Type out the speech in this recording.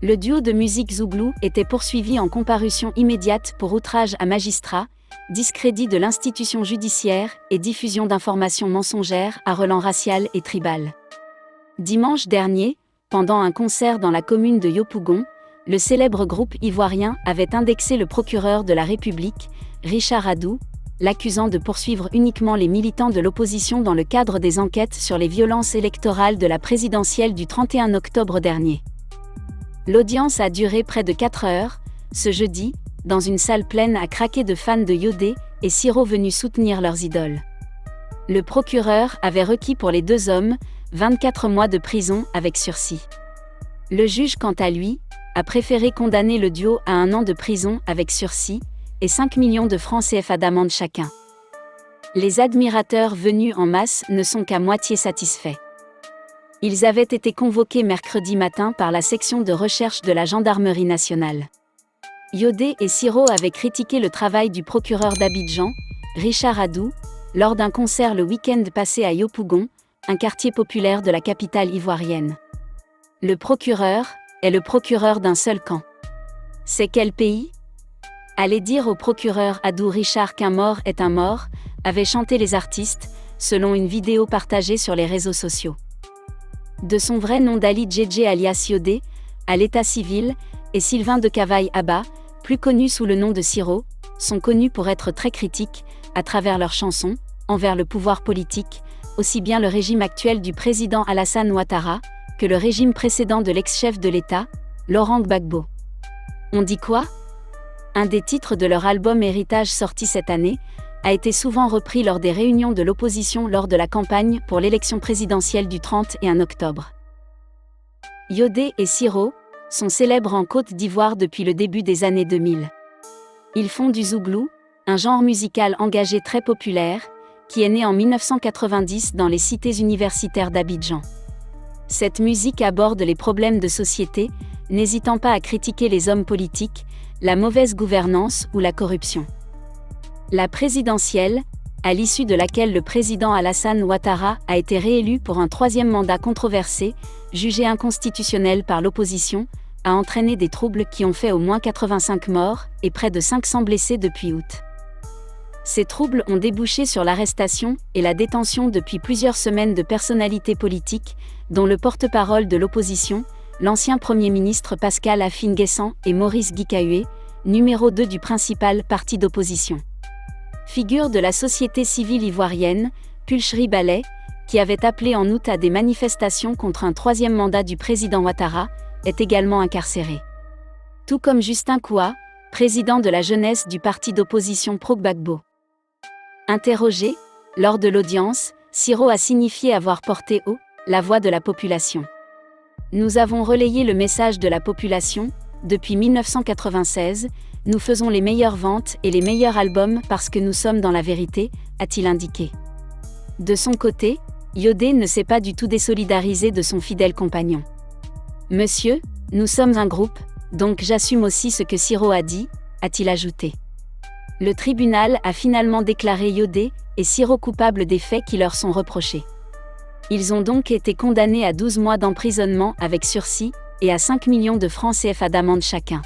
Le duo de musique Zouglou était poursuivi en comparution immédiate pour outrage à magistrat, discrédit de l'institution judiciaire et diffusion d'informations mensongères à relents racial et tribal. Dimanche dernier, pendant un concert dans la commune de Yopougon, le célèbre groupe ivoirien avait indexé le procureur de la République, Richard Adou, l'accusant de poursuivre uniquement les militants de l'opposition dans le cadre des enquêtes sur les violences électorales de la présidentielle du 31 octobre dernier. L'audience a duré près de 4 heures, ce jeudi, dans une salle pleine à craquer de fans de Yodé et Siro venus soutenir leurs idoles. Le procureur avait requis pour les deux hommes 24 mois de prison avec sursis. Le juge, quant à lui, a préféré condamner le duo à 1 an de prison avec sursis et 5 millions de francs CFA d'amende chacun. Les admirateurs venus en masse ne sont qu'à moitié satisfaits. Ils avaient été convoqués mercredi matin par la section de recherche de la Gendarmerie nationale. Yodé et Siro avaient critiqué le travail du procureur d'Abidjan, Richard Adou, lors d'un concert le week-end passé à Yopougon, un quartier populaire de la capitale ivoirienne. Le procureur est le procureur d'un seul camp. C'est quel pays ? Allez dire au procureur Adou Richard qu'un mort est un mort, avaient chanté les artistes, selon une vidéo partagée sur les réseaux sociaux. De son vrai nom d'Ali Djedje alias Yodé, à l'état civil, et Sylvain de Cavaille Abba, plus connu sous le nom de Siro, sont connus pour être très critiques, à travers leurs chansons, envers le pouvoir politique, aussi bien le régime actuel du président Alassane Ouattara, que le régime précédent de l'ex-chef de l'État, Laurent Gbagbo. On dit quoi ? Un des titres de leur album Héritage sorti cette année, a été souvent repris lors des réunions de l'opposition lors de la campagne pour l'élection présidentielle du 31 octobre. Yodé et Siro sont célèbres en Côte d'Ivoire depuis le début des années 2000. Ils font du zouglou, un genre musical engagé très populaire, qui est né en 1990 dans les cités universitaires d'Abidjan. Cette musique aborde les problèmes de société, n'hésitant pas à critiquer les hommes politiques, la mauvaise gouvernance ou la corruption. La présidentielle, à l'issue de laquelle le président Alassane Ouattara a été réélu pour un 3e mandat controversé, jugé inconstitutionnel par l'opposition, a entraîné des troubles qui ont fait au moins 85 morts et près de 500 blessés depuis août. Ces troubles ont débouché sur l'arrestation et la détention depuis plusieurs semaines de personnalités politiques, dont le porte-parole de l'opposition, l'ancien Premier ministre Pascal Afine-Guessant et Maurice Guikahué, numéro 2 du principal parti d'opposition. Figure de la société civile ivoirienne, Pulcherie Ballet, qui avait appelé en août à des manifestations contre un 3e mandat du président Ouattara, est également incarcéré. Tout comme Justin Kouha, président de la jeunesse du parti d'opposition pro-Gbagbo. Interrogé, lors de l'audience, Siro a signifié avoir porté haut la voix de la population. Nous avons relayé le message de la population. Depuis 1996, nous faisons les meilleures ventes et les meilleurs albums parce que nous sommes dans la vérité, a-t-il indiqué. De son côté, Yodé ne s'est pas du tout désolidarisé de son fidèle compagnon. Monsieur, nous sommes un groupe, donc j'assume aussi ce que Siro a dit, a-t-il ajouté. Le tribunal a finalement déclaré Yodé et Siro coupables des faits qui leur sont reprochés. Ils ont donc été condamnés à 12 mois d'emprisonnement avec sursis et à 5 millions de francs CFA d'amende chacun.